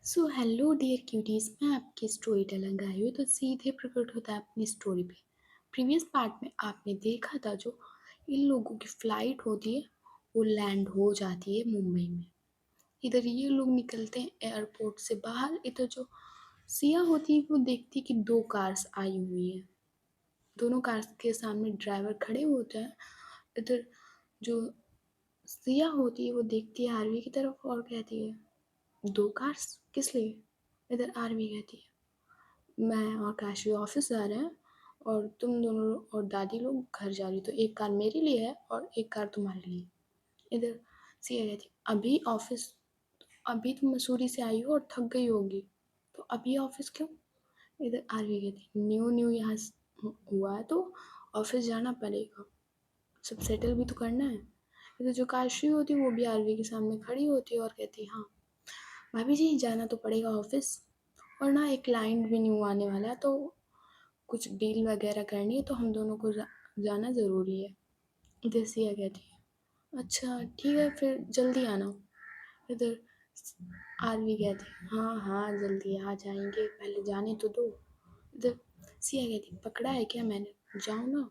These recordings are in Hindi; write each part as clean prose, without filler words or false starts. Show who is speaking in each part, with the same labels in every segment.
Speaker 1: सो हेलो डियर क्यूटीज, मैं आपकी स्टोरी टेलर आई हूँ तो सीधे प्रकट होता है अपनी स्टोरी पे। प्रीवियस पार्ट में आपने देखा था जो इन लोगों की फ्लाइट होती है वो लैंड हो जाती है मुंबई में। इधर ये लोग निकलते हैं एयरपोर्ट से बाहर। इधर जो सिया होती है वो देखती है कि दो कार्स आई हुई है। दोनों कार्स के सामने ड्राइवर खड़े होते हैं। इधर जो सिया होती है वो देखती है आरवी की तरफ और कहती है, दो कार्स किस लिए? इधर आरवी कहती है, मैं और काशी ऑफिस जा रहे हैं और तुम दोनों और दादी लोग घर जा रही, तो एक कार मेरे लिए है और एक कार तुम्हारे लिए। इधर सिया कहती, अभी ऑफिस, अभी तुम मसूरी से आई हो और थक गई होगी, तो अभी ऑफिस क्यों? इधर आरवी कहती, न्यू न्यू यहाँ हुआ है तो ऑफिस जाना पड़ेगा, सब सेटल भी तो करना है। इधर जो काशी होती है वो भी आरवी के सामने खड़ी होती है और कहती, हाँ भाभी जी जाना तो पड़ेगा ऑफिस, और ना एक क्लाइंट भी न्यू आने वाला है तो कुछ डील वगैरह करनी है तो हम दोनों को जाना ज़रूरी है। इधर सिया कहती है, अच्छा ठीक है फिर जल्दी आना। इधर आरवी कहती है, हाँ हाँ जल्दी आ जाएंगे, पहले जाने तो दो। इधर सिया कहती है, पकड़ा है क्या मैंने, जाओ ना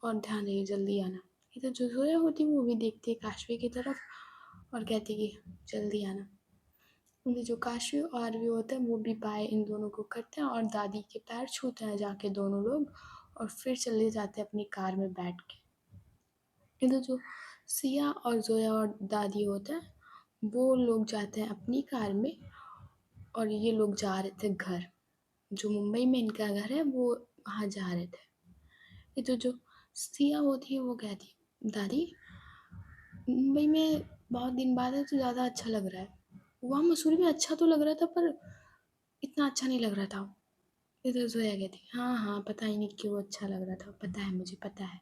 Speaker 1: और ध्यान रहे जल्दी आना। इधर जो जोया होती है वो भी देखती है काशवी की तरफ और कहती है कि जल्दी आना। उनके जो काशी और आरवी होते हैं वो भी बाय इन दोनों को करते हैं और दादी के पैर छूते हैं जाके दोनों लोग, और फिर चले जाते हैं अपनी कार में बैठ के। इधर जो सिया और जोया और दादी होते हैं वो लोग जाते हैं अपनी कार में और ये लोग जा रहे थे घर। जो मुंबई में इनका घर है वो वहाँ जा रहे थे। इधर जो सिया होती है वो कहती है, दादी मुंबई में बहुत दिन बाद है तो ज़्यादा अच्छा लग रहा है। वहाँ मसूरी में अच्छा तो लग रहा था पर इतना अच्छा नहीं लग रहा था। इधर जोया कहती, हाँ हाँ पता ही नहीं क्यों अच्छा लग रहा था, पता है मुझे पता है।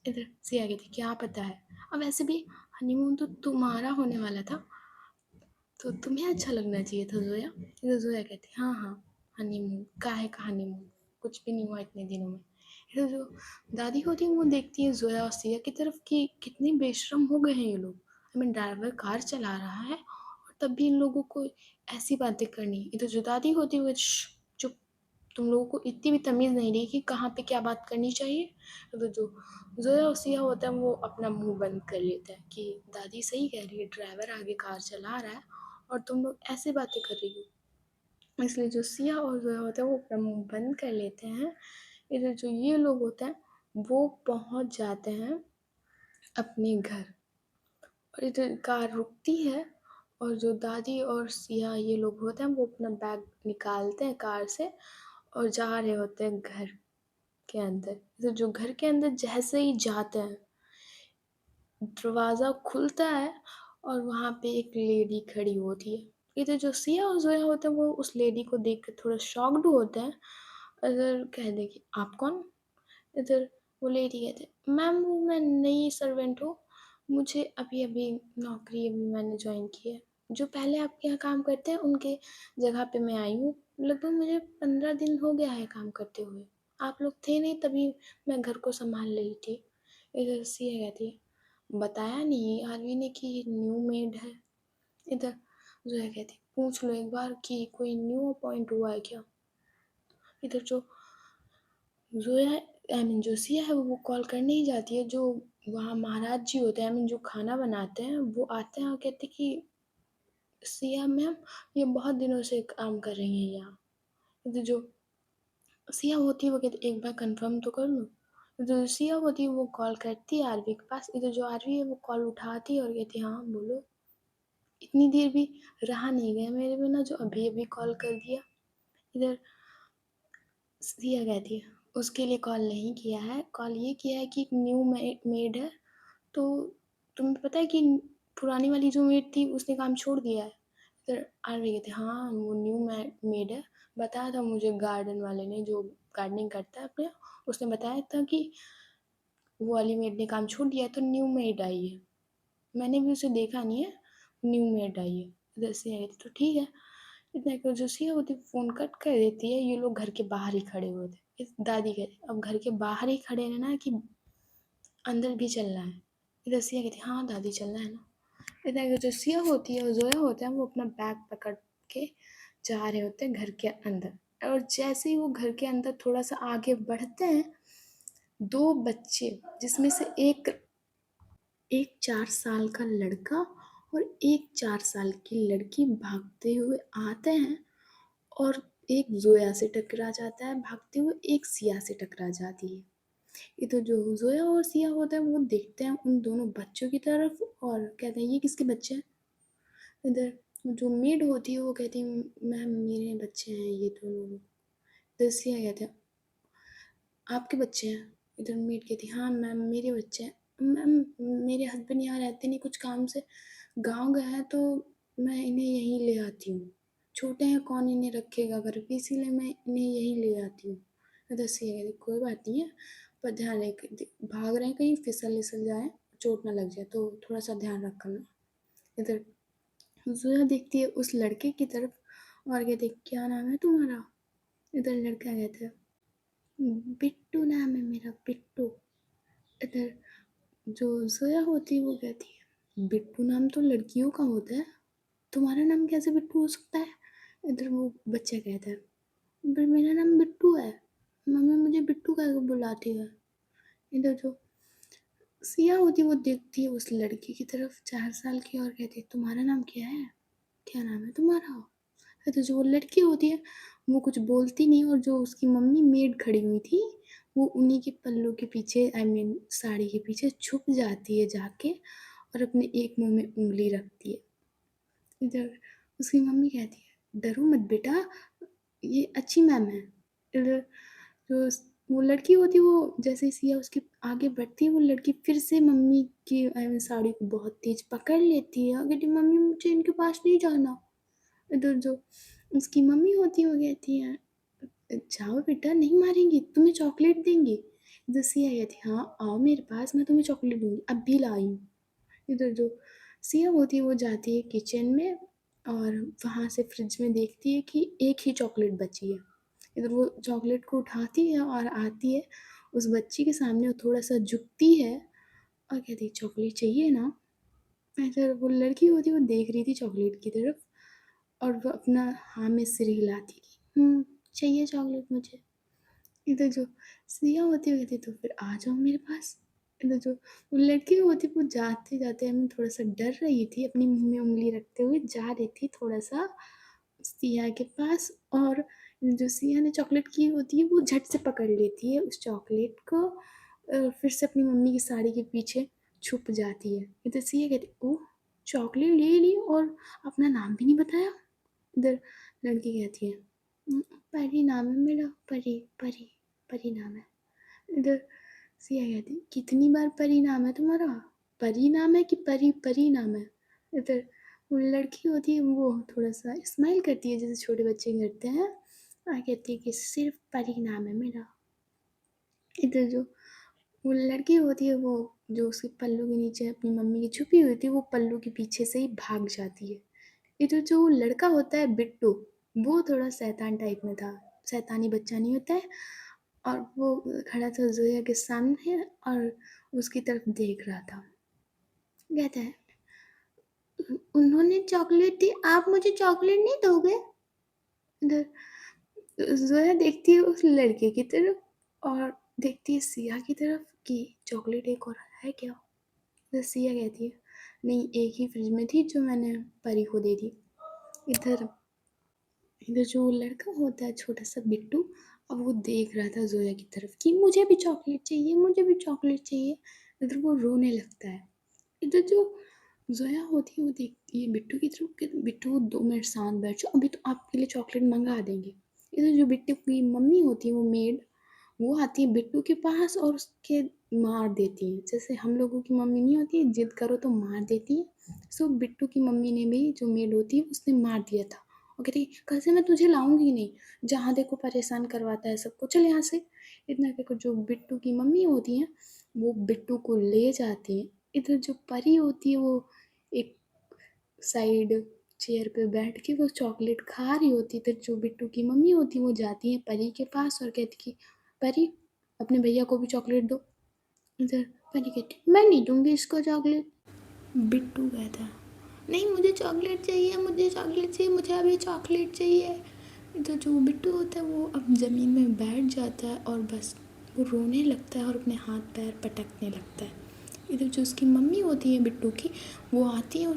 Speaker 1: इधर सिया कहती, क्या पता है? अब वैसे भी हनीमून तो तुम्हारा होने वाला था तो तुम्हें अच्छा लगना चाहिए था जोया। इधर जोया कहती, हाँ हाँ हनीमून काहे का हनीमून, कुछ भी नहीं हुआ इतने दिनों में। इधर जो दादी होती है वो देखती है जोया और सिया की तरफ कि कितने बेशरम हो गए हैं ये लोग। आई मीन ड्राइवर कार चला रहा है और तब भी इन लोगों को ऐसी बातें करनी। इधर जो दादी होती है वो चुप, तुम लोगों को इतनी भी तमीज़ नहीं रही कि कहाँ पे क्या बात करनी चाहिए। तो जो जोया और सिया होता है वो अपना मुंह बंद कर लेता है कि दादी सही कह रही है, ड्राइवर आगे कार चला रहा है और तुम लोग ऐसे बातें कर रही हो। इसलिए जो सिया और जोया होता है वो अपना मुंह बंद कर लेते हैं। इधर जो ये लोग होते हैं वो पहुंच जाते हैं अपने घर और इधर कार रुकती है और जो दादी और सिया ये लोग होते हैं वो अपना बैग निकालते हैं कार से और जा रहे होते हैं घर के अंदर। तो जो घर के अंदर जैसे ही जाते हैं दरवाज़ा खुलता है और वहाँ पे एक लेडी खड़ी होती है। इधर जो सिया और जोया होते हैं वो उस लेडी को देख कर थोड़ा शॉक्ड होते हैं। इधर कह दे कि आप कौन? इधर वो लेडी कहते हैं, मैम वो मैं नई सर्वेंट हूँ, मुझे अभी अभी नौकरी अभी मैंने ज्वाइन की है। जो पहले आपके यहाँ काम करते हैं उनके जगह पे मैं आई हूँ। लगभग मुझे 15 दिन हो गया है काम करते हुए। आप लोग थे नहीं तभी मैं घर को संभाल रही थी। इधर सिया कहती है, बताया नहीं आरवी ने कि न्यू मेड है। इधर जोया कहती, पूछ लो एक बार कि कोई न्यू अपॉइंट हुआ है क्या। इधर जो जोया आई मीन जो सिया है वो कॉल करने ही जाती है। जो वहाँ महाराज जी होते हैं आई मीन जो खाना बनाते हैं वो आते हैं और कहते हैं कि सिया मैम ये बहुत दिनों से काम कर रही हैं यहाँ। इधर जो सिया होती है वो कहती, एक बार कंफर्म तो कर लूँ। जो सिया होती है वो कॉल करती है आरवी के पास। इधर जो आरवी है वो कॉल उठाती है और कहती है, हाँ बोलो। इतनी देर भी रहा नहीं गया मेरे बिना जो अभी अभी कॉल कर दिया। इधर सिया कहती है, उसके लिए कॉल नहीं किया है, कॉल ये किया है कि एक न्यू मेड है तो तुम्हें पता है कि पुरानी वाली जो मेड थी उसने काम छोड़ दिया है। फिर आरवी कहते, हाँ वो न्यू मेड है, बताया था मुझे गार्डन वाले ने जो गार्डनिंग करता है अपने, उसने बताया था कि वो वाली मेड ने काम छोड़ दिया है तो न्यू मेड आई है। मैंने भी उसे देखा नहीं है, न्यू मेड आई है। इधर से आई थी तो ठीक है। इतना कर जो सिया होती फ़ोन कट कर देती है। ये लोग घर के बाहर ही खड़े हुए थे। इस दादी कहती, अब घर के बाहर ही खड़े रहना है कि अंदर भी चलना है? इधर सिया कहती, हाँ दादी चलना है ना। इधर जो सिया होती है और जोया होता है वो अपना बैग पकड़ के जा रहे होते हैं घर के अंदर, और जैसे ही वो घर के अंदर थोड़ा सा आगे बढ़ते हैं, दो बच्चे, जिसमें से एक एक 4 साल का लड़का और एक 4 साल की लड़की भागते हुए आते हैं, और एक जोया से टकरा जाता है भागते हुए, एक सिया से टकरा जाती है। ये तो जो जोया और सिया होता है वो देखते हैं उन दोनों बच्चों की तरफ और कहते हैं ये किसके बच्चे हैं। इधर जो मेड होती है वो कहती है मैम मेरे बच्चे हैं ये दोनों। इधर सिया कहते हैं आपके बच्चे हैं। इधर मेड कहती हाँ मैम मेरे बच्चे हैं। मैम मेरे हस्बैंड यहाँ रहते नहीं, कुछ काम से गांव गए हैं, तो मैं इन्हें यहीं ले आती हूँ। छोटे हैं कौन इन्हें रखेगा घर पे, इसीलिए मैं इन्हें यहीं ले आती हूँ। इधर से कहती कोई बात नहीं है, पर ध्यान रख, भाग रहे हैं कहीं फिसल विसल जाए, चोट ना लग जाए, तो थोड़ा सा ध्यान रखना। इधर जोया देखती है उस लड़के की तरफ और कहती क्या नाम है तुम्हारा। इधर लड़का कहता है बिट्टू नाम है मेरा, बिट्टू। इधर जो जोया होती है वो कहती है बिट्टू नाम तो लड़कियों का होता है, तुम्हारा नाम कैसे बिट्टू हो सकता है। इधर वो बच्चा कहता है पर मेरा नाम बिट्टू है, मम्मी मुझे बिट्टू कह बुलाती है। इधर जो सिया होती है वो देखती है उस लड़की की तरफ 4 साल की और कहती है तुम्हारा नाम क्या है, क्या नाम है तुम्हारा। तो जो वो लड़की होती है वो कुछ बोलती नहीं, और जो उसकी मम्मी मेड खड़ी हुई थी वो उन्हीं के पल्लू के पीछे, आई मीन साड़ी के पीछे छुप जाती है जाके, और अपने एक मुंह में उंगली रखती है। इधर उसकी मम्मी कहती है डरो मत बेटा, ये अच्छी मैम है। इधर जो वो लड़की होती है वो जैसे ही सिया उसके आगे बढ़ती है, वो लड़की फिर से मम्मी की आई मीन साड़ी को बहुत तेज पकड़ लेती है और कहती मम्मी मुझे इनके पास नहीं जाना। इधर जो उसकी मम्मी होती है वो कहती है जाओ बेटा नहीं मारेंगी, तुम्हें चॉकलेट देंगी। इधर सिया कहती है हाँ आओ मेरे पास, मैं तुम्हें चॉकलेट दूंगी, अब भी लाई हूँ। इधर जो सिया होती है वो जाती है किचन में और वहाँ से फ्रिज में देखती है कि एक ही चॉकलेट बची है। इधर वो चॉकलेट को उठाती है और आती है उस बच्ची के सामने, वो थोड़ा सा झुकती है और कहती है चॉकलेट चाहिए ना। इधर वो लड़की होती है वो देख रही थी चॉकलेट की तरफ, और वो अपना हाँ में सिर हिलाती थी चाहिए चॉकलेट मुझे। इधर जो सिया होती है कहती तो फिर आ जाओ मेरे पास। इधर जो वो लड़की होती वो जाते जाते हमें थोड़ा सा डर रही थी, अपनी मुंह में उंगली रखते हुए जा रही थी थोड़ा सा सिया के पास, और जो सिया ने चॉकलेट की होती है वो झट से पकड़ लेती है उस चॉकलेट को, फिर से अपनी मम्मी की साड़ी के पीछे छुप जाती है। इधर सिया कहती ओह चॉकलेट ले ली और अपना नाम भी नहीं बताया। इधर लड़की कहती है परी नाम है मेरा, परी परी परी नाम है। इधर सिया कहती कितनी बार परी नाम है तुम्हारा, परी नाम है कि परी परी नाम है। इधर वो लड़की होती है वो थोड़ा सा स्माइल करती है जैसे छोटे बच्चे करते हैं और कहती है कि सिर्फ परी नाम है मेरा। इधर जो वो लड़की होती है वो जो उसके पल्लू के नीचे अपनी मम्मी की छुपी हुई थी वो पल्लू के पीछे से ही भाग जाती है। इधर जो लड़का होता है बिट्टू, वो थोड़ा शैतान टाइप में था, शैतानी बच्चा नहीं होता है, और वो खड़ा था जोया के सामने और उसकी तरफ देख रहा था। कहता है उन्होंने चॉकलेट दी, आप मुझे चॉकलेट नहीं दोगे। इधर जोया देखती है उस लड़के की तरफ और देखती है सिया की तरफ कि चॉकलेट एक और है क्या। इधर सिया कहती है नहीं एक ही फ्रिज में थी जो मैंने परी को दे दी। इधर इधर जो लड़का होता है छोटा सा बिट्टू, अब वो देख रहा था जोया की तरफ कि मुझे भी चॉकलेट चाहिए मुझे भी चॉकलेट चाहिए। इधर वो रोने लगता है। इधर जो जोया होती है वो देखती है बिट्टू की तरफ कि बिट्टू 2 मिनट शांत बैठ जाओ अभी तो आपके लिए चॉकलेट मंगा देंगे। इधर जो बिट्टू की मम्मी होती है वो मेड, वो आती है बिट्टू के पास और उसके मार देती है, जैसे हम लोगों की मम्मी नहीं होती जिद करो तो मार देती है। सो बिट्टू की मम्मी ने भी जो मेड होती है उसने मार दिया था और कहती कल से मैं तुझे लाऊंगी नहीं, जहाँ देखो परेशान करवाता है सबको, चल यहाँ से। इतना कहकर जो बिट्टू की मम्मी होती है वो बिट्टू को ले जाती है। इधर जो परी होती है वो एक साइड चेयर पे बैठ के वो चॉकलेट खा रही होती, तो जो बिट्टू की मम्मी होती वो जाती है परी के पास और कहती कि परी अपने भैया को भी चॉकलेट दो। इधर परी कहती मैं नहीं दूंगी इसको चॉकलेट। बिट्टू कहता है नहीं मुझे चॉकलेट चाहिए, मुझे चॉकलेट चाहिए, मुझे अभी चॉकलेट चाहिए। तो जो बिट्टू होता है वो अब ज़मीन में बैठ जाता है और बस वो रोने लगता है और अपने हाथ पैर पटकने लगता है। इधर जो उसकी मम्मी होती है बिट्टू की, वो आती है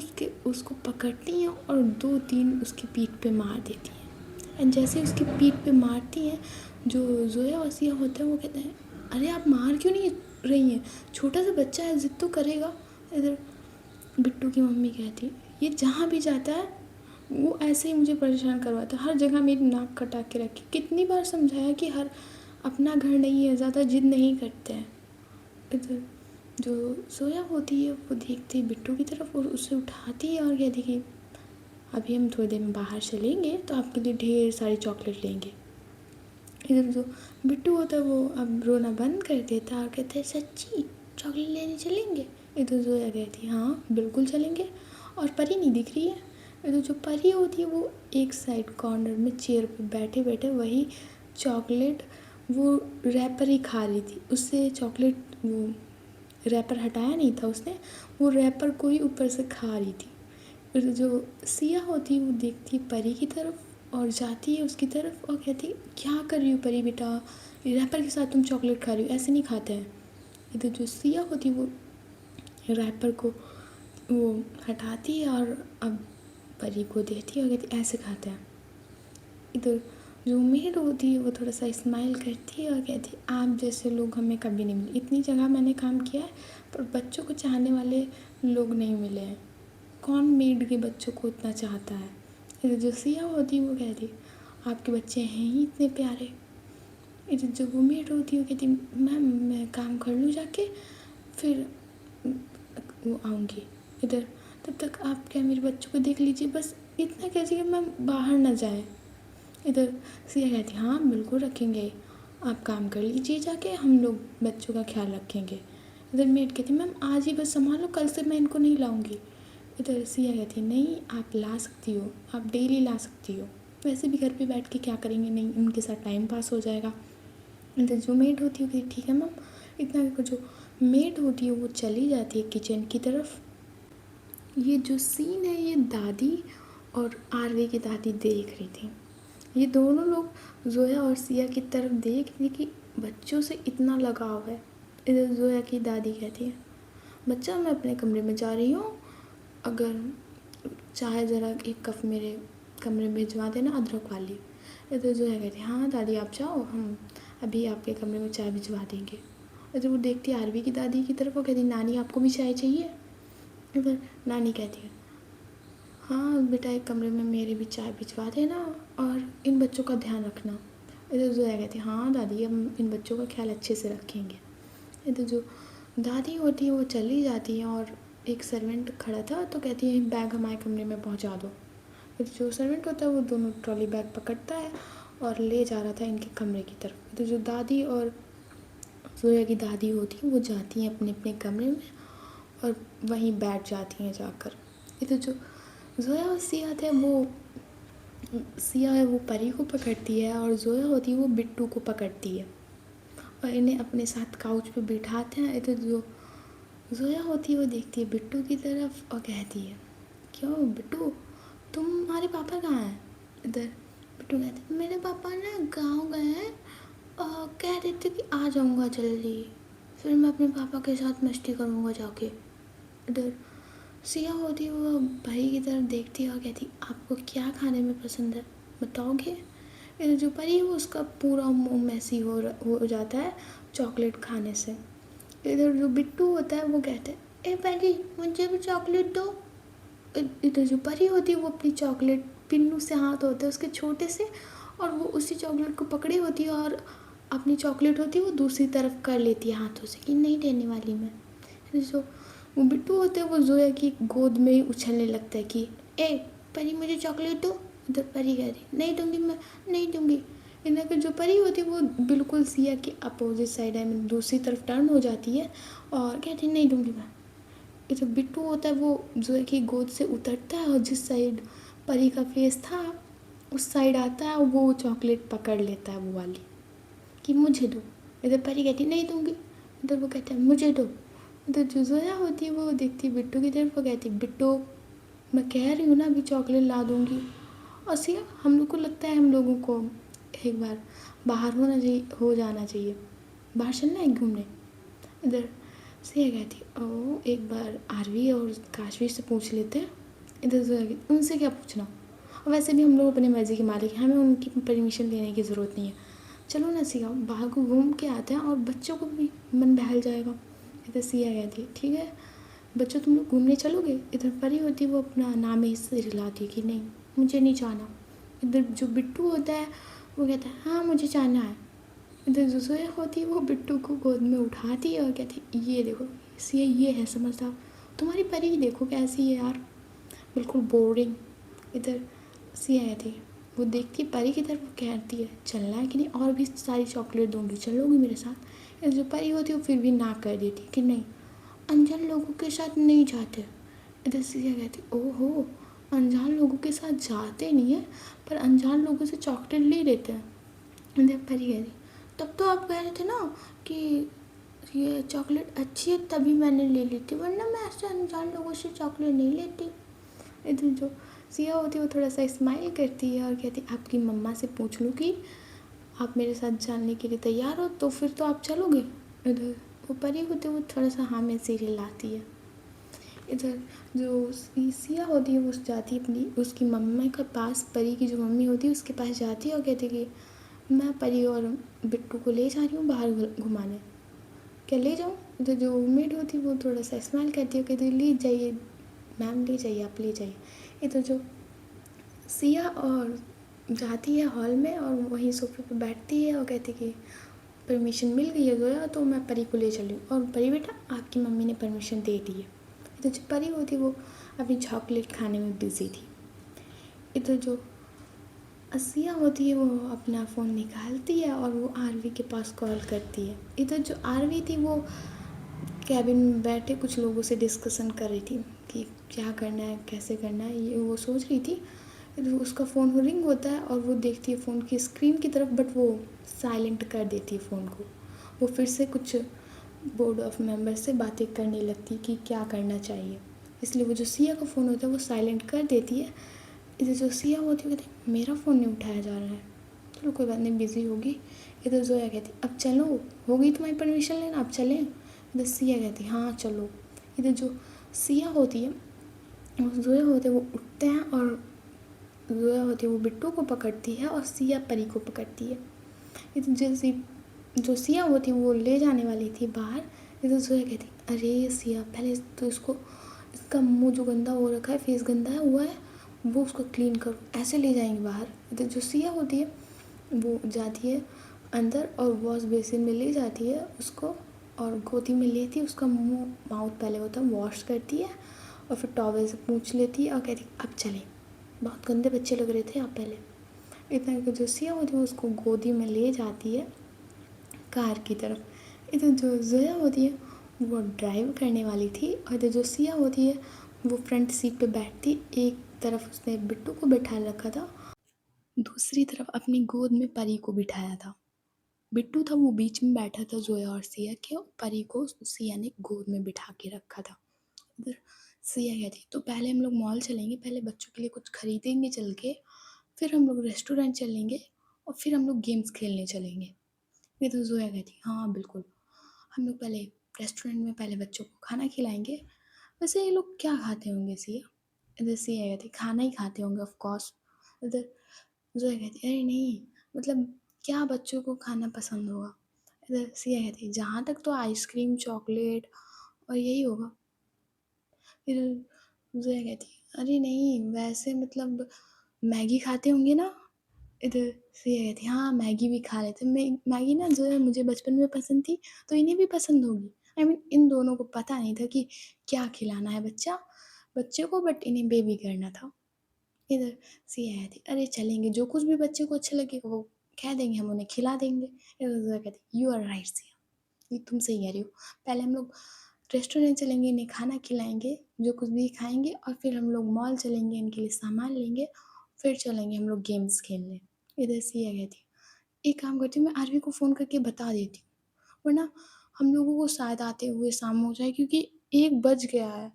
Speaker 1: उसको पकड़ती हैं और 2-3 उसकी पीठ पे मार देती हैं। एंड जैसे उसकी पीठ पे मारती हैं, जो जोया वसिया होता है वो कहते हैं, अरे आप मार क्यों नहीं रही हैं, छोटा सा बच्चा है, जिद तो करेगा। इधर बिट्टू की मम्मी कहती है, ये जहाँ भी जाता है वो ऐसे ही मुझे परेशान करवाता है, हर जगह मेरी नाक कटा के रखी। कितनी बार समझाया कि हर अपना घर नहीं है, ज़्यादा जिद नहीं करते हैं। इधर जो सोया होती है वो देखती है बिट्टू की तरफ और उसे उठाती है और कहती कि अभी हम थोड़ी देर में बाहर चलेंगे तो आपके लिए ढेर सारी चॉकलेट लेंगे। इधर जो बिट्टू होता है वो अब रोना बंद कर देता है और कहते हैं, सच्ची चॉकलेट लेने चलेंगे। इधर जोया कहती है, हाँ बिल्कुल चलेंगे। और परी नहीं दिख रही है। इधर जो परी होती है वो एक साइड कॉर्नर में चेयर पे बैठे बैठे वही चॉकलेट, वो रैपर ही खा रही थी। उससे चॉकलेट, वो रैपर हटाया नहीं था उसने, वो रैपर को ही ऊपर से खा रही थी। फिर जो सिया होती है वो देखती है परी की तरफ और जाती है उसकी तरफ और कहती है, क्या कर रही हो परी बेटा, रैपर के साथ तुम चॉकलेट खा रही हो, ऐसे नहीं खाते हैं। इधर जो सिया होती है वो रैपर को वो हटाती है और अब परी को देती है और कहती है, ऐसे खाते हैं। इधर जो मेड होती है वो थोड़ा सा स्माइल करती है और कहती है, आप जैसे लोग हमें कभी नहीं मिले, इतनी जगह मैंने काम किया है पर बच्चों को चाहने वाले लोग नहीं मिले हैं। कौन मेड के बच्चों को इतना चाहता है। इधर जो सिया होती है वो कहती है, आपके बच्चे हैं ही इतने प्यारे। इधर जो वो मेड होती है वो कहती, मैम मैं काम कर लूँ जाके, फिर वो आऊँगी। इधर तब तक आप क्या मेरे बच्चों को देख लीजिए, बस इतना कीजिए कि मैम बाहर ना जाए। इधर सिया कहती, हाँ बिल्कुल रखेंगे, आप काम कर लीजिए जाके, हम लोग बच्चों का ख्याल रखेंगे। इधर मेड कहती, मैम आज ही बस संभालो, कल से मैं इनको नहीं लाऊंगी। इधर सिया कहती, नहीं आप ला सकती हो, आप डेली ला सकती हो, वैसे भी घर पे बैठ के क्या करेंगे, नहीं उनके साथ टाइम पास हो जाएगा। इधर जो मेड होती है कहती, ठीक है मैम, इतना जो मेड होती है वो चली जाती है किचन की तरफ। ये जो सीन है ये दादी और आरवी की दादी देख रही थी। ये दोनों लोग जोया और सिया की तरफ देख रही कि बच्चों से इतना लगाव है। इधर जोया की दादी कहती है, बच्चा मैं अपने कमरे में जा रही हूँ, अगर चाहे ज़रा एक कप मेरे कमरे में भिजवा देना, अदरक वाली। इधर जोया कहती है, हाँ दादी आप जाओ, हम अभी आपके कमरे में चाय भिजवा देंगे। इधर वो देखती है आरवी की दादी की तरफ, वो कहती, नानी आपको भी चाय चाहिए। इधर नानी कहती है, हाँ बेटा एक कमरे में मेरे भी चाय भिजवा देना और इन बच्चों का ध्यान रखना। इधर जोया कहती है, हाँ दादी हम इन बच्चों का ख्याल अच्छे से रखेंगे। इधर जो दादी होती है वो चली जाती है और एक सर्वेंट खड़ा था तो कहती है, बैग हमारे कमरे में पहुंचा दो। इधर जो सर्वेंट होता है वो दोनों ट्रॉली बैग पकड़ता है और ले जा रहा था इनके कमरे की तरफ। इधर जो दादी और जोया की दादी होती है वो जाती हैं अपने अपने कमरे में और वहीं बैठ जाती हैं जाकर। इधर जो जोया और सिया थे वो, सिया है वो परी को पकड़ती है और जोया होती है वो बिट्टू को पकड़ती है और इन्हें अपने साथ काउच पे बिठाते हैं। इधर जो जोया होती है वो देखती है बिट्टू की तरफ और कहती है, क्यों बिट्टू तुम्हारे पापा कहाँ हैं। इधर बिट्टू कहते, मेरे पापा ना गाँव गए हैं और कह रहे थे कि आ जाऊँगा जल्दी, फिर मैं अपने पापा के साथ मस्ती करूँगा जाके। इधर सिया होती है वो भाई की तरफ देखती है और कहती, आपको क्या खाने में पसंद है बताओगे। इधर जो परी है वो उसका पूरा मुंह मैसी हो जाता है चॉकलेट खाने से। इधर जो बिट्टू होता है वो कहता है, ए परी मुझे भी चॉकलेट दो। इधर जो परी होती है वो अपनी चॉकलेट पिन्नू से हाथ होते हैं उसके छोटे से और वो उसी चॉकलेट को पकड़ी होती है और अपनी चॉकलेट होती है वो दूसरी तरफ कर लेती है हाथों से कि नहीं देने वाली मैं। जो वो बिट्टू होते हैं वो जोया की गोद में ही उछलने लगता है कि ए परी मुझे चॉकलेट दो। उधर परी कह रही, नहीं दूंगी मैं, नहीं दूंगी। इन्हें फिर जो परी होती है वो बिल्कुल सिया के अपोजिट साइड है, दूसरी तरफ टर्न हो जाती है और कहती है, नहीं दूंगी मैं। ये जो बिट्टू होता है वो जोया की गोद से उतरता है और जिस साइड परी का फेस था उस साइड आता है और वो चॉकलेट पकड़ लेता है वो वाली कि मुझे दो। इधर परी कहती नहीं दूंगी, इधर वो कहता है मुझे दो। इधर जो जोया होती है वो देखती है बिट्टू की तरफ, वो कहती है बिट्टू मैं कह रही हूँ ना अभी चॉकलेट ला दूँगी। और सिया हम लोग को लगता है हम लोगों को एक बार बाहर हो जाना चाहिए। बाहर चलना है घूमने। इधर सिया कहती ओ एक बार आरवी और काशवी से पूछ लेते हैं। इधर से उनसे क्या पूछना। और वैसे भी हम लोग अपने मर्ज़ी के मालिक हैं, हमें उनकी परमिशन लेने की ज़रूरत नहीं है। चलो ना सिया बाहर को घूम के आते हैं और बच्चों को भी मन बहल जाएगा। इधर सिया कहती ठीक है बच्चों तुम लोग घूमने चलोगे। इधर परी होती वो अपना नाम ही से रिलाती कि नहीं मुझे नहीं जाना। इधर जो बिट्टू होता है वो कहता है हाँ मुझे जाना है। इधर जो जोया होती है वो बिट्टू को गोद में उठाती है और कहती है ये देखो ये है समझदार। तुम्हारी परी देखो कैसी है यार बिल्कुल बोरिंग। इधर सिया कहती है वो देखती है परी की तरफ कहती है चलना है कि नहीं और भी सारी चॉकलेट दूंगी चलोगी मेरे साथ। इधर जो परी होती है वो फिर भी ना कर देती कि नहीं अनजान लोगों के साथ नहीं जाते। इधर सिया कहती ओहो अनजान लोगों के साथ जाते नहीं है पर अनजान लोगों से चॉकलेट ले लेते हैं। इधर परी कहती तब तो आप कह रहे थे ना कि ये चॉकलेट अच्छी है तभी मैंने ले ली थी वरना मैं ऐसे अनजान लोगों से चॉकलेट नहीं लेती। इधर जो सिया होती है वो थोड़ा सा स्माइल करती है और कहती आपकी मम्मा से पूछ लूँ कि आप मेरे साथ जाने के लिए तैयार हो तो फिर तो आप चलोगे। इधर वो परी होती है वो थोड़ा सा हाँ में सिर हिलाती है। इधर जो सिया होती है वो जाती है अपनी उसकी मम्मा के पास परी की जो मम्मी होती है उसके पास जाती है और कहती है कि मैं परी और बिट्टू को ले जा रही हूँ बाहर घुमाने क्या ले जाऊँ। इधर जो मेड होती है वो थोड़ा सा स्माइल करती है कहती है ले जाइए मैम ले जाइए आप ले जाइए। इधर जो सिया और जाती है हॉल में और वहीं सोफे पे बैठती है और कहती कि परमिशन मिल गई है जोया तो मैं परी को ले चली हूँ और परी बेटा आपकी मम्मी ने परमिशन दे दी है। इधर जो परी होती वो अपनी चॉकलेट खाने में बिजी थी। इधर जो सिया होती है वो अपना फ़ोन निकालती है और वो आरवी के पास कॉल करती है। इधर जो आरवी थी वो कैबिन में बैठे कुछ लोगों से डिस्कशन कर रही थी कि क्या करना है कैसे करना है ये वो सोच रही थी। फिर उसका फ़ोन रिंग होता है और वो देखती है फ़ोन की स्क्रीन की तरफ बट वो साइलेंट कर देती है फ़ोन को। वो फिर से कुछ बोर्ड ऑफ मेंबर से बातें करने लगती कि क्या करना चाहिए। इसलिए वो जो सिया का फ़ोन होता है वो साइलेंट कर देती है। इधर जो सिया होती है कहती मेरा फ़ोन नहीं उठाया जा रहा है चलो कोई बात नहीं बिज़ी होगी। इधर जोया कहती अब चलो हो गई तुम्हारी परमिशन लेना अब चलें। इधर सिया कहती हाँ चलो। इधर जो सिया होती है और जोया होते हैं वो उठते हैं और जोया होती है वो बिट्टू को पकड़ती है और सिया परी को पकड़ती है। इधर जैसे जो सिया होती है वो ले जाने वाली थी बाहर। इधर जोया कहती अरे सिया पहले तो इसका मुंह जो गंदा हो रखा है फेस गंदा है हुआ है वो उसको क्लीन करो ऐसे ले जाएंगे बाहर। इधर जो सिया होती है वो जाती है अंदर और वॉश बेसिन में ले जाती है उसको और गोदी में लेती है उसका मुंह माउथ पहले होता है वॉश करती है और फिर टॉवल से पूछ लेती है और कहती अब चलें बहुत गंदे बच्चे लग रहे थे आप पहले। इतना कि जो सिया होती है उसको गोदी में ले जाती है कार की तरफ। इधर जो जोया होती है वो ड्राइव करने वाली थी और इधर जो सिया होती है वो फ्रंट सीट पे बैठती एक तरफ उसने बिट्टू को बैठा रखा था दूसरी तरफ अपनी गोद में परी को बिठाया था। बिट्टू था वो बीच में बैठा था जोया और सिया के और परी को सिया ने गोद में बिठा के रखा था। इधर सिया कहती तो पहले हम लोग मॉल चलेंगे पहले बच्चों के लिए कुछ खरीदेंगे चल के फिर हम लोग रेस्टोरेंट चलेंगे और फिर हम लोग गेम्स खेलने चलेंगे। इधर जोया कहती हाँ बिल्कुल हम लोग पहले रेस्टोरेंट में पहले बच्चों को खाना खिलाएंगे। वैसे ये लोग क्या खाते होंगे सिया। इधर सिया कहती खाना ही खाते होंगे ऑफ कोर्स। इधर जोया कहती अरे नहीं मतलब क्या बच्चों को खाना पसंद होगा। इधर सिया कहती जहाँ तक तो आइसक्रीम चॉकलेट और यही होगा। फिर जोया कहती अरे नहीं वैसे मतलब मैगी खाते होंगे ना। इधर सिया कहती हाँ मैगी भी खा लेते मैगी ना जो है मुझे बचपन में पसंद थी तो इन्हें भी पसंद होगी। आई मीन इन दोनों को पता नहीं था कि क्या खिलाना है बच्चे को बट इन्हें बेबी करना था। इधर सिया कहती अरे चलेंगे जो कुछ भी बच्चे को अच्छा लगेगा वो कह देंगे हम उन्हें खिला देंगे। इधर जोया कहती यू आर राइट सिया ये तुम सही कह रही हो। पहले हम लोग रेस्टोरेंट चलेंगे इन्हें खाना खिलाएंगे जो कुछ भी खाएंगे और फिर हम लोग मॉल चलेंगे इनके लिए सामान लेंगे फिर चलेंगे हम लोग गेम्स खेलने। इधर सिया कहती एक काम करती हूँ मैं आरवी को फ़ोन करके बता देती हूँ वरना हम लोगों को शायद आते हुए शाम हो जाए क्योंकि 1 बज गया है।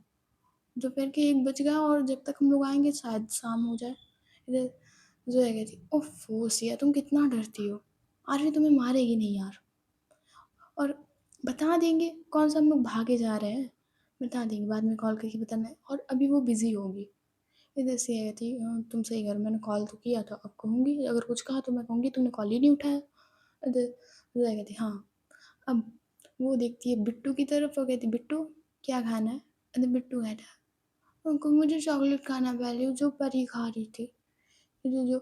Speaker 1: दोपहर के 1 बज गया और जब तक हम लोग आएँगे शायद शाम हो जाए। इधर ज़ोया कहती, "ओफ़ो! सिया तुम कितना डरती हो? आरवी तुम्हें मारेगी नहीं यार।" और बता देंगे कौन-सा हम लोग भागे जा रहे हैं, बता देंगे बाद में कॉल करके बताना है और अभी वो बिज़ी होगी। इधर से आई थी तुम सही कह रहे हो मैंने कॉल तो किया था अब कहूँगी अगर कुछ कहा तो मैं कहूँगी तुमने कॉल ही नहीं उठाया। इधर ज़ोया कहती हाँ, अब वो देखती है बिट्टू की तरफ और कहती बिट्टू क्या खाना है? इधर बिट्टू कहता है अंकल मुझे चॉकलेट खाना है पहले जो परी खा रही थी। इधर जो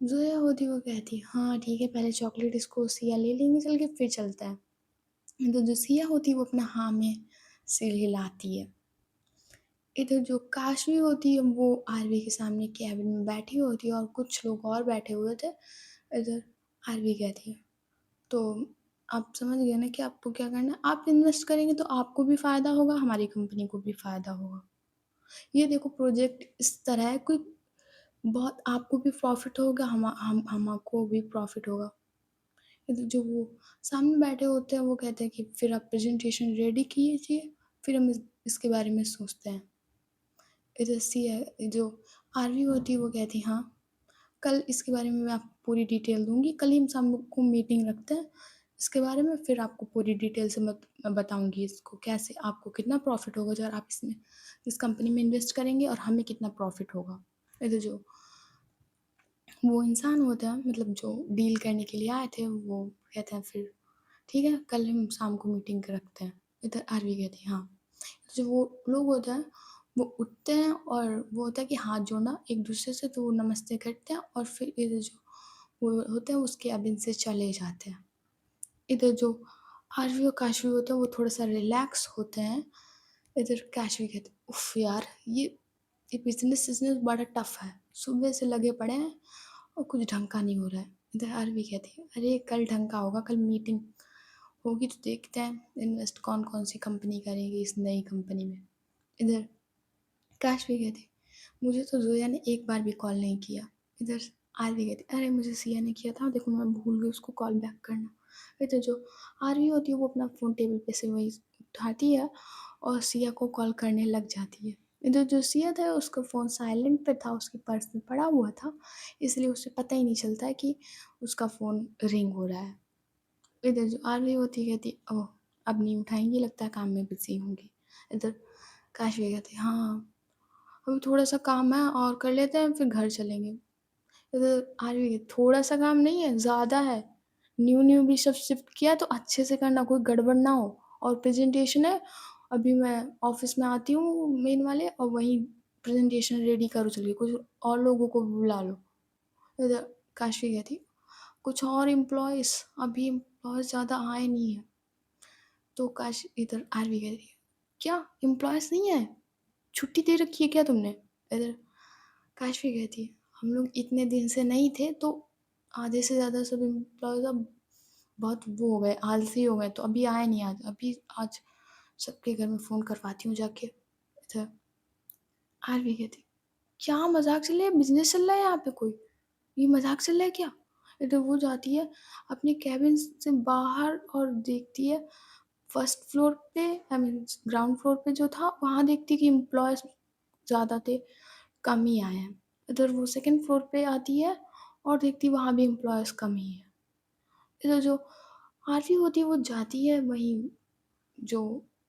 Speaker 1: ज़ोया होती वो कहती हाँ ठीक है पहले चॉकलेट इसको सिया ले लेंगे चल के फिर चलते हैं। इधर जो सिया होती है वो अपना हाँ में सिर हिलाती है। इधर जो काशवी होती है वो आरवी के सामने कैबिन में बैठी होती है और कुछ लोग और बैठे हुए थे। इधर आरवी कहती है तो आप समझ गए ना कि आपको क्या करना है। आप इन्वेस्ट करेंगे तो आपको भी फ़ायदा होगा, हमारी कंपनी को भी फ़ायदा होगा। ये देखो प्रोजेक्ट इस तरह है कोई बहुत आपको भी प्रॉफ़िट होगा, हमको भी प्रॉफ़िट होगा। इधर जो वो सामने बैठे होते हैं वो कहते हैं कि फिर आप प्रेज़ेंटेशन रेडी कीजिए, फिर हम इसके बारे में सोचते हैं। इधर जो आरवी होती है वो कहती हाँ, कल इसके बारे में मैं आपको पूरी डिटेल दूँगी, कल ही हम शाम को मीटिंग रखते हैं, इसके बारे में फिर आपको पूरी डिटेल से मैं बताऊँगी इसको कैसे आपको कितना प्रॉफ़िट होगा अगर आप इसमें इस कंपनी में इन्वेस्ट करेंगे और हमें कितना प्रॉफ़िट होगा। इधर जो वो इंसान होता है मतलब जो डील करने के लिए आए थे वो कहते हैं फिर ठीक है, कल हम शाम को मीटिंग रखते हैं। इधर आरवी कहती है हाँ। जो वो लोग होते हैं वो उठते हैं और वो होता है कि हाथ जोड़ना एक दूसरे से तो वो नमस्ते करते हैं और फिर इधर जो वो होते हैं उसके केबिन से चले जाते हैं। इधर जो आरवी और काशवी होते हैं वो थोड़ा सा रिलैक्स होते हैं। इधर काशवी कहते हैं उफ यार ये बिजनेस बड़ा टफ है, सुबह से लगे पड़े हैं और कुछ ढंग का नहीं हो रहा है। इधर आरवी कहती है अरे कल ढंग का होगा, कल मीटिंग होगी तो देखते हैं इन्वेस्ट कौन कौन सी कंपनी करेगी इस नई कंपनी में। इधर काश भी कहती मुझे तो जोया ने एक बार भी कॉल नहीं किया। इधर आरवी कहती अरे मुझे सिया ने किया था देखो मैं भूल गई उसको कॉल बैक करना। इधर जो आरवी होती है वो अपना फ़ोन टेबल पे से वही उठाती है और सिया को कॉल करने लग जाती है। इधर जो सिया था उसका फ़ोन साइलेंट पे था, उसके पर्स में पड़ा हुआ था, इसलिए उसे पता ही नहीं चलता है कि उसका फ़ोन रिंग हो रहा है। इधर जो आरवी होती है कहती ओह! अब नहीं उठाएँगी लगता है काम में बिज़ी होंगी। इधर काशवी कहती हाँ, अभी थोड़ा-सा काम है और कर लेते हैं फिर घर चलेंगे। इधर आरवी कहती थोड़ा-सा काम नहीं है, ज़्यादा है। न्यू-न्यू भी सब शिफ्ट किया है तो अच्छे से करना, कोई गड़बड़ ना हो और प्रेज़ेंटेशन है, अभी मैं ऑफ़िस में आती हूँ मेन वाले और वहीं प्रेज़ेंटेशन रेडी करो चल के, कुछ और लोगों को भी बुला लो। इधर काशवी कहती कुछ और एम्प्लॉइज़ अभी एम्प्लॉइज़ ज़्यादा आए नहीं हैं। तो काश इधर आरवी कह रही है, "क्या एम्प्लॉइज़ नहीं है? छुट्टी दे रखी है क्या तुमने?" इधर काशवी कहती है, "हम लोग इतने दिन से नहीं थे तो आधे से ज़्यादा सब एम्प्लॉइज़ अब बहुत वो हो गए, आलसी हो गए तो अभी आए नहीं आज। अभी आज सबके घर में फ़ोन करवाती हूँ जाके।" इधर आरवी कहती, "क्या मज़ाक चल रहा है? बिज़नेस चल रहा है यहाँ पे कोई? ये मज़ाक चल रहा है क्या?" इधर वो जाती है अपने केबिन से बाहर और देखती है फर्स्ट फ्लोर पे आई मीन ग्राउंड फ्लोर पे जो था वहाँ देखती कि एम्प्लॉयज़ ज़्यादा थे, कम ही आए हैं। इधर वो सेकंड फ्लोर पे आती है और देखती वहाँ भी एम्प्लॉयज़ कम ही हैं। इधर जो आरती होती है वो जाती है वहीं जो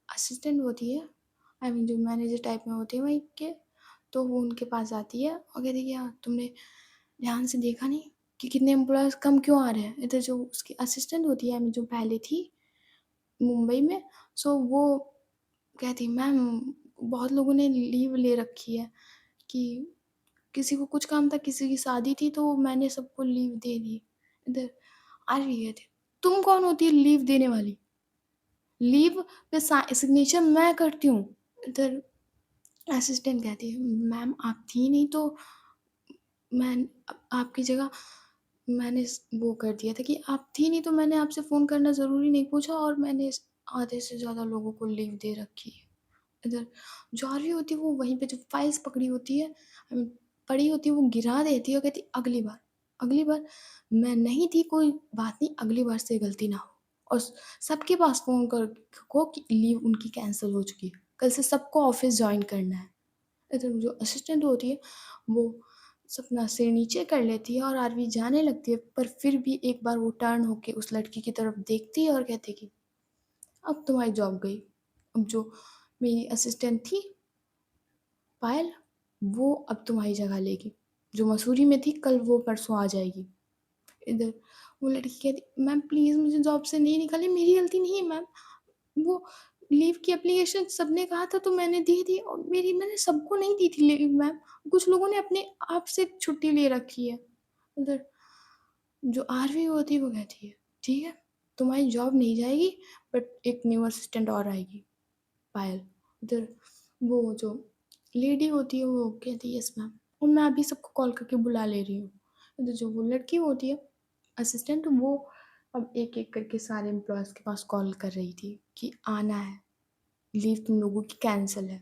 Speaker 1: असिस्टेंट होती है आई मीन जो मैनेजर टाइप में होती है वहीं के, तो वो उनके पास जाती है और कहती है कि हाँ, तुमने ध्यान से देखा नहीं कि कितने एम्प्लॉयज़ कम क्यों आ रहे हैं? इधर जो उसकी असिस्टेंट होती है आई मीन जो पहले थी मुंबई में, सो वो कहती मैम बहुत लोगों ने लीव ले रखी है कि किसी को कुछ काम था, किसी की शादी थी तो मैंने सबको लीव दे दी। इधर आरवी कहती तुम कौन होती है लीव देने वाली? लीव पे सिग्नेचर मैं करती हूँ। इधर असिस्टेंट कहती है मैम आप थी नहीं तो मैं आपकी जगह मैंने वो कर दिया था कि आप थी नहीं तो मैंने आपसे फ़ोन करना ज़रूरी नहीं पूछा और मैंने आधे से ज़्यादा लोगों को लीव दे रखी है। इधर जो आ रही होती है वो वहीं पे जो फाइल्स पकड़ी होती है आई मीन पड़ी होती है वो गिरा देती है और कहती अगली बार मैं नहीं थी कोई बात नहीं अगली बार से गलती ना हो और सबके पास फ़ोन कर को कि लीव उनकी कैंसिल हो चुकी है कल से सबको ऑफ़िस जॉइन करना है। इधर जो असिस्टेंट होती है, वो अपना सिर नीचे कर लेती है और आरवी जाने लगती है, पर फिर भी एक बार वो टर्न होके उस लड़की की तरफ देखती है और कहती है कि अब तुम्हारी जॉब गई। अब जो मेरी असिस्टेंट थी पायल, वो अब तुम्हारी जगह लेगी। जो मसूरी में थी कल वो परसों आ जाएगी। इधर वो लड़की कहती मैम प्लीज़ मुझे जॉब से नहीं निकालिए, मेरी गलती नहीं है मैम। वो लीव की एप्लीकेशन सबने कहा था तो मैंने दे दी, और मैंने सबको नहीं दी थी लीव मैम। कुछ लोगों ने अपने आप से छुट्टी ले रखी है। उधर जो आरवी होती है वो कहती है ठीक है, तुम्हारी जॉब नहीं जाएगी, बट एक न्यू असिस्टेंट और आएगी, पायल। उधर वो जो लेडी होती है वो कहती है यस मैम, और मैं अभी सबको कॉल करके बुला ले रही हूँ। उधर जो वो लड़की होती है असिस्टेंट, वो अब एक एक करके सारे एम्प्लॉयज़ के पास कॉल कर रही थी कि आना है, लीव तुम लोगों की कैंसिल है।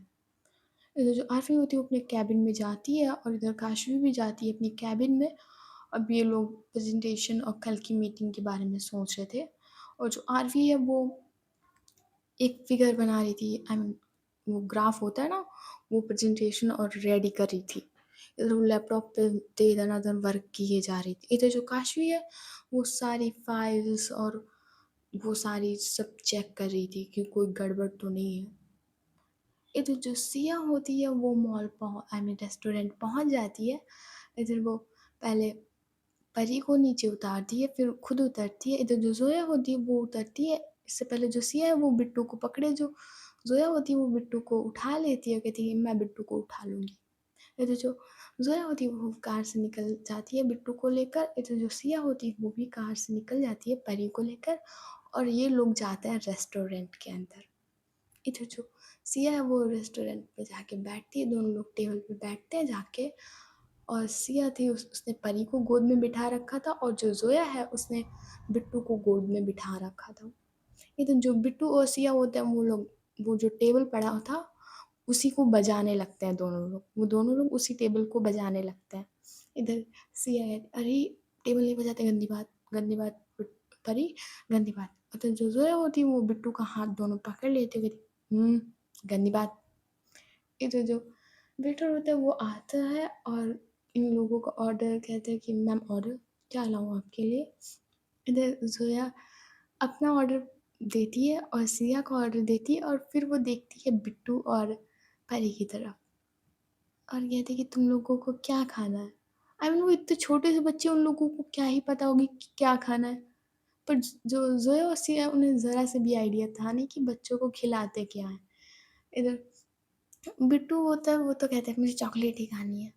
Speaker 1: इधर जो आरवी होती है वो अपने कैबिन में जाती है और इधर काशवी भी जाती है अपनी कैबिन में। अब ये लोग प्रेजेंटेशन और कल की मीटिंग के बारे में सोच रहे थे, और जो आरवी है वो एक फिगर बना रही थी, आई मीन वो ग्राफ होता है ना, वो प्रेजेंटेशन और रेडी कर रही थी। इधर वो लैपटॉप पे दे दनादन वर्क किए जा रही थी। इधर जो काशवी है वो सारी फाइल्स और वो सारी सब चेक कर रही थी कि कोई गड़बड़ तो नहीं है। इधर जो सिया होती है वो मॉल पहुँच, आई मीन रेस्टोरेंट पहुँच जाती है। इधर वो पहले परी को नीचे उतारती है, फिर खुद उतरती है। इधर जो ज़ोया होती है वो उतरती है, इससे पहले जो सिया है वो बिट्टू को पकड़े। जो ज़ोया होती है वो बिट्टू को उठा लेती है, कहती है मैं बिट्टू को उठा लूँगी। इधर जो ज़ोया होती है वो कार से निकल जाती है बिट्टू को लेकर। इधर जो सिया होती है वो भी कार से निकल जाती है परी को लेकर, और ये लोग जाते हैं रेस्टोरेंट के अंदर। इधर जो सिया है वो रेस्टोरेंट पे जाके बैठती है, दोनों लोग टेबल पे बैठते हैं जाके। और सिया थी उसने परी को गोद में बिठा रखा था, और जो ज़ोया है उसने बिट्टू को गोद में बिठा रखा था। इधर जो बिट्टू और सिया होते हैं वो लोग, वो जो टेबल पड़ा था उसी को बजाने लगते हैं दोनों लोग, वो दोनों लोग उसी टेबल को बजाने लगते हैं। इधर सिया है अरे टेबल नहीं बजाते, गंदी बात परी, गंदी बात। तो जो ज़ोया होती है वो बिट्टू का हाथ दोनों पकड़ लेती है, कहती गंदी बात। इधर जो वेटर होता है वो आता है और इन लोगों का ऑर्डर कहते हैं कि मैम ऑर्डर क्या लाऊं आपके लिए। इधर जोया अपना ऑर्डर देती है और सिया का ऑर्डर देती है, और फिर वो देखती है बिट्टू और परी की तरफ और कहती है कि तुम लोगों को क्या खाना है। आई मीन वो इतने छोटे से बच्चे, उन लोगों को क्या ही पता होगी कि क्या खाना है। पर जो जोया और सिया उन्हें ज़रा से भी आइडिया था नहीं कि बच्चों को खिलाते क्या है। इधर बिट्टू होता है वो तो कहता है मुझे चॉकलेट ही खानी है।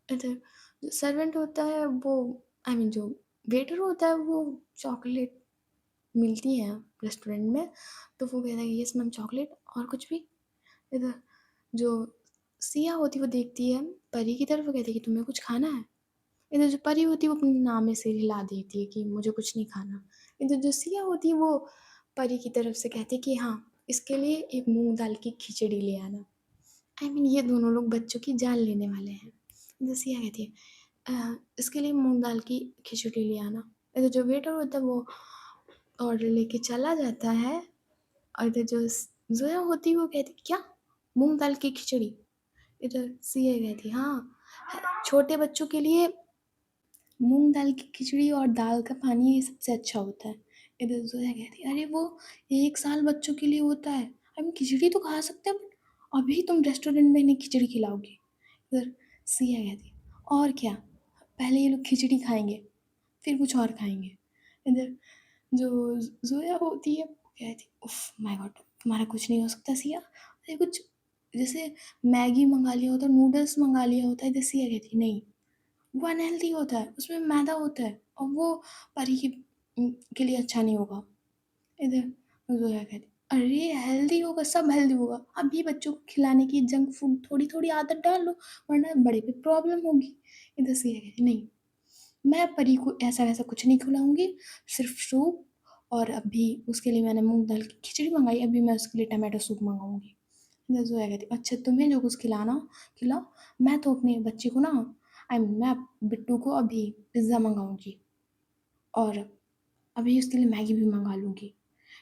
Speaker 1: इधर जो सर्वेंट होता है वो, आई मीन जो वेटर होता है वो चॉकलेट मिलती है रेस्टोरेंट में, तो वो कहता है यस मैम चॉकलेट और कुछ भी। इधर जो सिया होती है वो देखती है परी की तरफ, वो कहती है कि तुम्हें कुछ खाना है। इधर जो परी होती है वो अपने नाम में सिर हिला देती है कि मुझे कुछ नहीं खाना। इधर जो सिया होती है वो परी की तरफ से कहती है कि हाँ इसके लिए एक मूंग दाल की खिचड़ी ले आना। आई मीन ये दोनों लोग बच्चों की जान लेने वाले हैं। इधर सिया कहती है इसके लिए मूंग दाल की खिचड़ी ले आना। इधर जो वेटर होता है वो ऑर्डर लेके चला जाता है, और इधर जो जोया होती है वो कहती क्या मूंग दाल की खिचड़ी। इधर सिया कहती हाँ छोटे बच्चों के लिए मूंग दाल की खिचड़ी और दाल का पानी ये सबसे अच्छा होता है। इधर जोया कहती अरे वो 1 साल बच्चों के लिए होता है, हम खिचड़ी तो खा सकते हैं, बट अभी तुम रेस्टोरेंट में इन्हें खिचड़ी खिलाओगी। इधर सिया कहती और क्या, पहले ये लोग खिचड़ी खाएंगे फिर कुछ और खाएंगे। इधर जो ज़ोया होती है वो कहती उफ़ माय गॉड तुम्हारा कुछ नहीं हो सकता सिया, अरे कुछ जैसे मैगी मंगा लिया होता है, नूडल्स मंगा लिया होता है। इधर सिया कहती नहीं वो अनहेल्दी होता है, उसमें मैदा होता है और वो परी के लिए अच्छा नहीं होगा। इधर ज़ोया कहती अरे हेल्दी होगा, सब हेल्दी होगा, अभी बच्चों को खिलाने की जंक फूड थोड़ी थोड़ी आदत डाल लो वरना बड़े पे प्रॉब्लम होगी। इधर सिया कहती नहीं मैं परी को ऐसा वैसा कुछ नहीं खिलाऊँगी, सिर्फ़ सूप, और अभी उसके लिए मैंने मूँग दाल की खिचड़ी मँगाई, अभी मैं उसके लिए टमाटो सूप मँगाऊँगी। फिर ज़ोया कहती अच्छा तुम्हें जो कुछ खिलाना खिलाओ, मैं तो अपने बच्चे को ना, आई मीन मैं बिट्टू को अभी पिज़्ज़ा मँगाऊँगी और अभी उसके लिए मैगी भी मँगा लूँगी।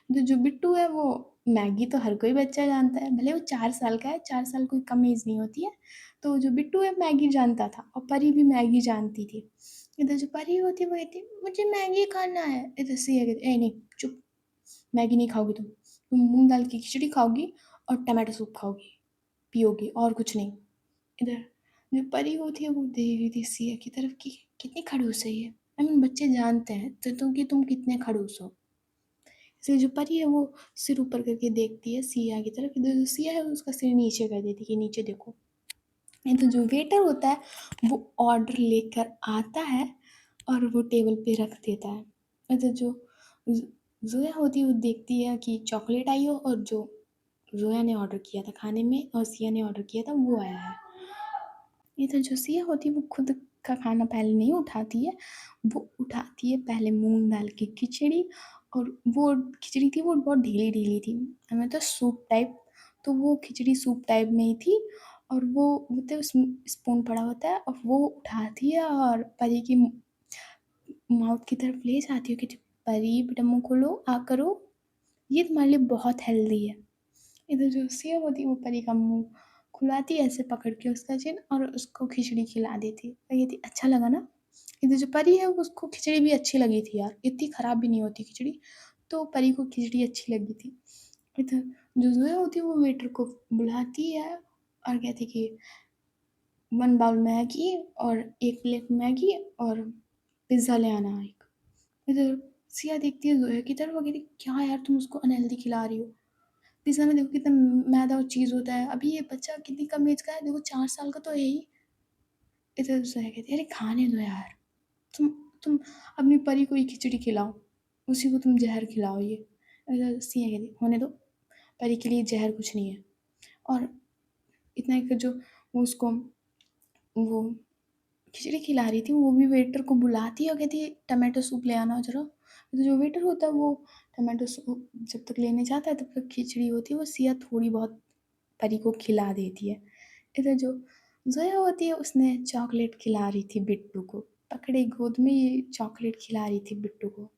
Speaker 1: तो जो बिट्टू है वो मैगी तो हर कोई बच्चा जानता है, भले वो 4 साल का है, 4 साल कोई कम एज नहीं होती है। तो जो बिट्टू है मैगी जानता था और परी भी मैगी जानती थी। इधर जो परी होती है वो कहती है मुझे मैगी खाना है। इधर सिया कहती है ए नहीं चुप, मैगी नहीं खाओगी तुम मूँग दाल की खिचड़ी खाओगी और टमाटो सूप खाओगी, पियोगी और कुछ नहीं। इधर जो परी होती है वो देख रही थी सिया की तरफ कि कितनी खड़ूस है ये। आई मीन बच्चे जानते हैं तो तुम कि तुम कितने खड़ूस हो। इसलिए जो परी है वो सिर ऊपर करके देखती है सिया की तरफ, इधर जो सिया है उसका सिर नीचे कर देती है कि नीचे देखो। नहीं तो जो वेटर होता है वो ऑर्डर लेकर आता है और वो टेबल पे रख देता है। इधर जो जोया होती है वो देखती है कि चॉकलेट आई हो और जो जोया ने ऑर्डर किया था खाने में और सिया ने ऑर्डर किया था वो आया है। ये तो जो सिया होती है वो खुद का खाना पहले नहीं उठाती है, वो उठाती है पहले मूंग दाल की खिचड़ी। और वो खिचड़ी थी वो बहुत ढीली ढीली थी, हमें तो सूप टाइप, तो वो खिचड़ी सूप टाइप में ही थी। और वो तो स्पून पड़ा होता है और वो उठाती है और परी की माउथ की तरफ ले जाती है कि परी बेटा मुंह खोलो आ करो, ये तुम्हारे लिए बहुत हेल्दी है। इधर जो सेव होती है वो परी का मुंह खुलाती है ऐसे पकड़ के उसका चिन और उसको खिचड़ी खिला देती है, ये थी अच्छा लगा ना। इधर जो परी है उसको खिचड़ी भी अच्छी लगी थी यार, इतनी खराब भी नहीं होती खिचड़ी, तो परी को खिचड़ी अच्छी लगी थी। इधर जो जोया होती है वो वेटर को बुलाती है और कहती कि 1 बाउल मैगी और 1 प्लेट मैगी और पिज़्ज़ा ले आना एक। इधर सिया देखती है जोया की तरफ, वो कहती क्या यार तुम उसको अनहेल्दी खिला रही हो, पिज़्ज़ा में देखो कितना मैदा और चीज़ होता है, अभी ये बच्चा कितनी कम एज का है, देखो 4 साल का तो है ही। इधर जोया कहती है अरे खाने दो यार, तुम तुम अपनी परी को ही खिचड़ी खिलाओ, उसी को तुम जहर खिलाओ ये। इधर सिया कहती होने दो, परी के लिए जहर कुछ नहीं है। और इतना एक जो वो उसको वो खिचड़ी खिला रही थी वो भी वेटर को बुलाती है और कहती है टमाटो सूप ले आना ज़रा। तो जो वेटर होता है वो टमाटो सूप जब तक लेने जाता है तब तक खिचड़ी होती है वो सिया थोड़ी बहुत परी को खिला देती है। इधर जो जोया होती है उसने चॉकलेट खिला रही थी बिट्टू को, पकड़े गोद में ये चॉकलेट खिला रही थी बिट्टू को।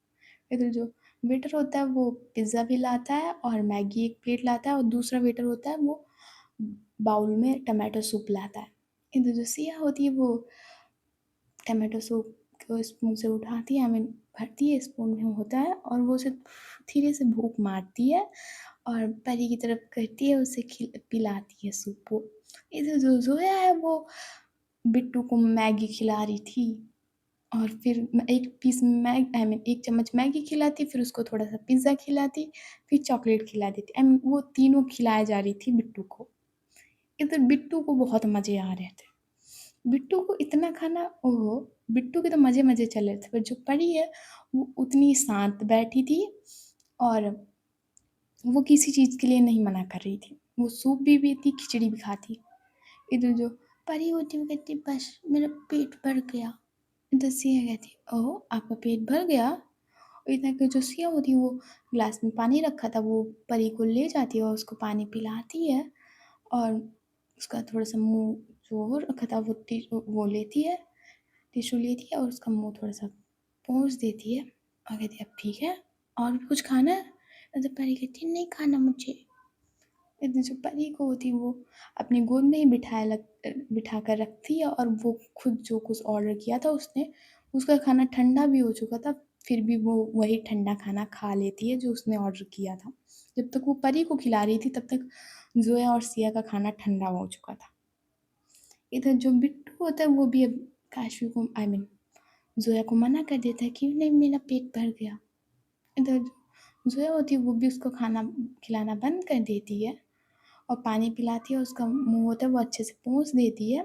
Speaker 1: इधर जो वेटर होता है वो पिज़्ज़ा भी लाता है और मैगी 1 प्लेट लाता है और दूसरा वेटर होता है वो बाउल में टमाटो सूप लाता है। इधर जो सिया होती है वो टमाटो सूप को स्पून से उठाती है, आई मीन भरती है, स्पून में होता है और वो उसे धीरे से भूख मारती है और परी की तरफ करती है, उसे पिलाती है सूप को। इधर जो जोया है वो बिट्टू को मैगी खिला रही थी और फिर एक पीस मैग आई मीन 1 चम्मच मैगी खिलाती, फिर उसको थोड़ा सा पिज़्ज़ा खिलाती, फिर चॉकलेट खिला देती, आई मीन वो तीनों खिलाए जा रही थी बिट्टू को। इधर बिट्टू को बहुत मज़े आ रहे थे, बिट्टू को इतना खाना ओहो, बिट्टू के तो मज़े मज़े चल रहे थे, पर जो परी है वो उतनी शांत बैठी थी और वो किसी चीज़ के लिए नहीं मना कर रही थी, वो सूप भी पीती खिचड़ी भी खाती। इधर जो परी होती वो कहती बस मेरा पेट भर गया। इधर सिया कहती ओह आपका पेट भर गया। और इतना कि जो सिया होती है वो गिलास में पानी रखा था वो परी को ले जाती है और उसको पानी पिलाती है और उसका थोड़ा सा मुंह जो वो रखा था वो लेती है, टिश्यू लेती है और उसका मुंह थोड़ा सा पोंछ देती है और कहती है अब ठीक है और भी कुछ खाना है। तो परी कहती है नहीं खाना मुझे। इतनी जो परी को होती है वो अपनी गोद में ही बिठा कर रखती है और वो खुद जो कुछ ऑर्डर किया था उसने, उसका खाना ठंडा भी हो चुका था, फिर भी वो वही ठंडा खाना खा लेती है जो उसने ऑर्डर किया था। जब तक वो परी को खिला रही थी तब तक जोया और सिया का खाना ठंडा हो चुका था। इधर जो बिट्टू होता है वो भी अब काशवी को आई मीन जोया को मना कर देता है कि नहीं मेरा पेट भर गया। इधर जोया होती है वो भी उसको खाना खिलाना बंद कर देती है और पानी पिलाती है, उसका मुंह होता है वो अच्छे से पोंछ देती है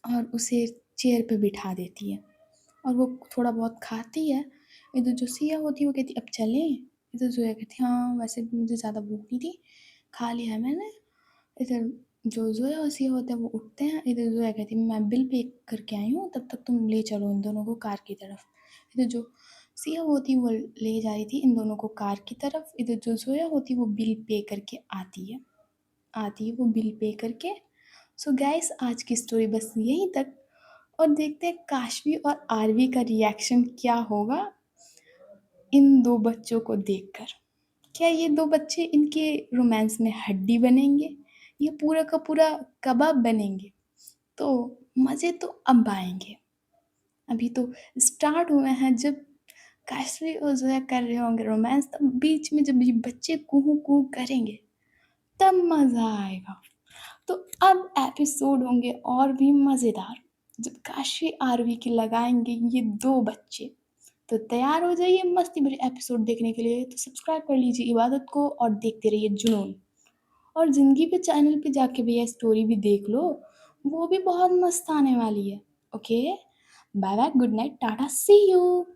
Speaker 1: और उसे चेयर पे बिठा देती है और वो थोड़ा बहुत खाती है। इधर जो सिया होती है वो कहती अब चलें। इधर जोया कहती हाँ वैसे भी मुझे ज़्यादा भूख नहीं थी, खा लिया है मैंने। इधर जो जोया और सिया होता है वो उठते हैं, इधर जोया कहती है मैं बिल पे करके आई हूँ तब तक तुम ले चलो इन दोनों को कार की तरफ। इधर जो सिया होती है वो ले जा रही थी इन दोनों को कार की तरफ, इधर जो जोया होती है वो बिल पे करके आती है वो बिल पे करके। सो गाइस आज की स्टोरी बस यहीं तक और देखते हैं काशवी और आरवी का रिएक्शन क्या होगा इन दो बच्चों को देखकर।
Speaker 2: क्या ये 2 बच्चे इनके रोमांस में हड्डी बनेंगे? ये पूरा का पूरा कबाब बनेंगे? तो मज़े तो अब आएँगे। अभी तो स्टार्ट हुए हैं, जब काशवी और ज़ोया कर रहे होंगे रोमांस, तब बीच में जब ये बच्चे कूहू-कूहू करेंगे, तब मज़ा आएगा। तो अब एपिसोड होंगे और भी मज़ेदार, जब काशवी आरवी की लगाएँगे ये 2 बच्चे। तो तैयार हो जाइए मस्ती भरे एपिसोड देखने के लिए, तो सब्सक्राइब कर लीजिए इबादत को और देखते रहिए जुनून। और ज़िंदगी पे चैनल पे जाके भैया स्टोरी भी देख लो, वो भी बहुत मस्त आने वाली है। Okay, bye bye, good night, tata, see you.